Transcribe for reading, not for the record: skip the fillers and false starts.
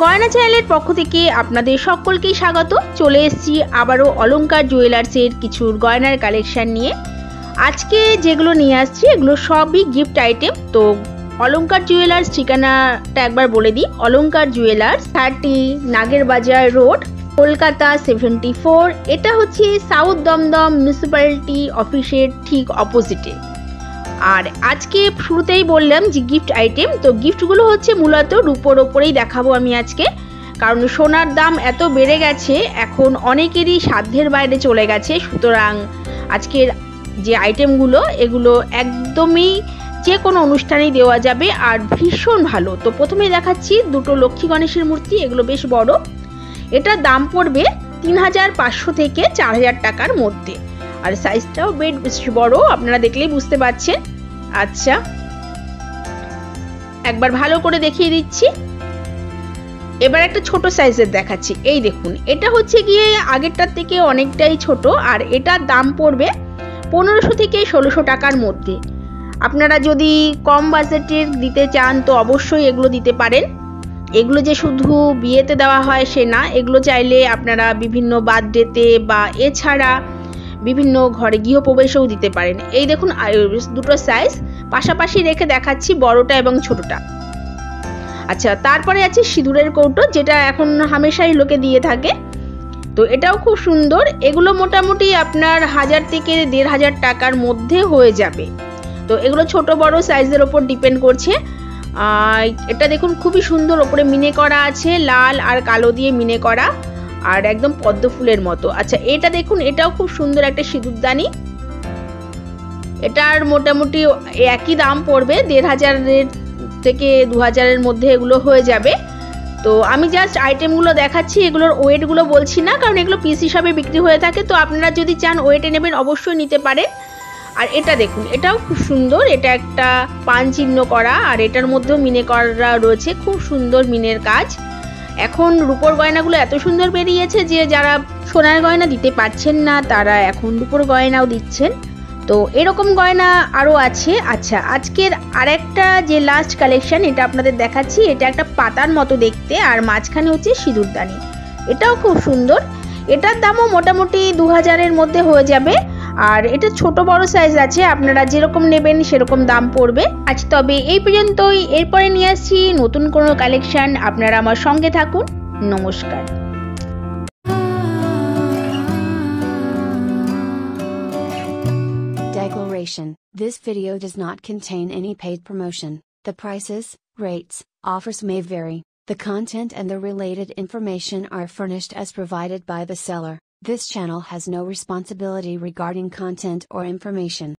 গয়না চ্যানেলের পক্ষ থেকে আপনাদের সকলকেই স্বাগত। চলে এসেছি আবারও অলংকার জুয়েলার্সের কিছু গয়নার কালেকশন নিয়ে। আজকে যেগুলো নিয়ে আসছি এগুলো সবই গিফট আইটেম। তো অলংকার জুয়েলার্স ঠিকানাটা একবার বলে দিই। অলংকার জুয়েলার্স 30 নাগের বাজার রোড, কলকাতা 74। এটা হচ্ছে সাউথ দমদম মিউনিসিপ্যালিটি অফিসের ঠিক অপোজিটে। আর আজকে শুরুতেই বললাম যে গিফট আইটেম, তো গিফটগুলো হচ্ছে মূলত রূপোর ওপরেই দেখাবো আমি আজকে, কারণ সোনার দাম এত বেড়ে গেছে এখন অনেকেরই সাধ্যের বাইরে চলে গেছে। সুতরাং আজকের যে আইটেমগুলো এগুলো একদমই যে কোনো অনুষ্ঠানেই দেওয়া যাবে আর ভীষণ ভালো। তো প্রথমেই দেখাচ্ছি দুটো লক্ষ্মী গণেশের মূর্তি, এগুলো বেশ বড়। এটার দাম পড়বে 3500 থেকে 4000 টাকার মধ্যে, আর সাইজটাও বেশ বড়, আপনারা দেখলেই বুঝতে পারছেন। আচ্ছা, একবার ভালো করে দেখিয়ে দিচ্ছি। এবার একটা ছোট সাইজের দেখাচ্ছি। এই দেখুন, এটা হচ্ছে গিয়ে আগেরটার থেকে অনেকটাই ছোট, আর এটার দাম পড়বে 1500 থেকে 1600 টাকার মধ্যে। আপনারা যদি কম বাজেটের দিতে চান তো অবশ্যই এগুলো দিতে পারেন। এগুলো যে শুধু বিয়েতে দেওয়া হয় সে না, এগুলো চাইলে আপনারা বিভিন্ন বার্থডেতে বা এছাড়া বিভিন্ন ঘরে গৃহপ্রবেশেও দিতে পারেন। এই দেখুন দুটো সাইজ পাশাপাশি রেখে দেখাচ্ছি, বড়টা এবং ছোটটা। আচ্ছা, তারপরে আছে সিঁদুরের কৌটো, যেটা এখন হামেশাই লোকে দিয়ে থাকে। তো এটাও খুব সুন্দর। এগুলো মোটামুটি আপনার 1000 থেকে 1500 টাকার মধ্যে হয়ে যাবে। তো এগুলো ছোট বড় সাইজের ওপর ডিপেন্ড করছে। এটা দেখুন খুবই সুন্দর, ওপরে মিনে করা আছে, লাল আর কালো দিয়ে মিনে করা, আর একদম পদ্ম ফুলের মতো। আচ্ছা, এটা দেখুন, এটাও খুব সুন্দর একটা সিঁদুরদানি। এটার মোটামুটি একই দাম পড়বে, 1500 থেকে 2000 মধ্যে এগুলো হয়ে যাবে। তো আমি জাস্ট আইটেমগুলো দেখাচ্ছি, এগুলোর ওয়েটগুলো বলছি না, কারণ এগুলো পিস হিসাবে বিক্রি হয়ে থাকে। তো আপনারা যদি চান ওয়েটে নেবেন অবশ্যই নিতে পারেন। আর এটা দেখুন, এটাও খুব সুন্দর, এটা একটা পান চিহ্ন করা, আর এটার মধ্যেও মিনে করা রয়েছে, খুব সুন্দর মিনের কাজ। এখন রূপোর গয়নাগুলো এত সুন্দর বেরিয়েছে যে যারা সোনার গয়না দিতে পারছেন না তারা এখন রূপোর গয়নাও দিচ্ছেন। তো এরকম গয়না আরও আছে। আচ্ছা, আজকের আরেকটা যে লাস্ট কালেকশন এটা আপনাদের দেখাচ্ছি। এটা একটা পাতার মতো দেখতে, আর মাঝখানে হচ্ছে সিঁদুরদানি। এটাও খুব সুন্দর। এটার দামও মোটামুটি 2000-এর মধ্যে হয়ে যাবে, আর এটা ছোট বড় সাইজ আছে, আপনারা যেরকম নেবেন সেরকম দাম পড়বে। আজ তবে এই পর্যন্তই, এরপরে নিয়ে আসছি নতুন কোনো কালেকশন। আপনারা আমার সঙ্গে থাকুন। নমস্কার। Declaration: This video does not contain any paid promotion. The prices, rates, offers may vary. The content and the related information are furnished as provided by the seller. This channel has no responsibility regarding content or information.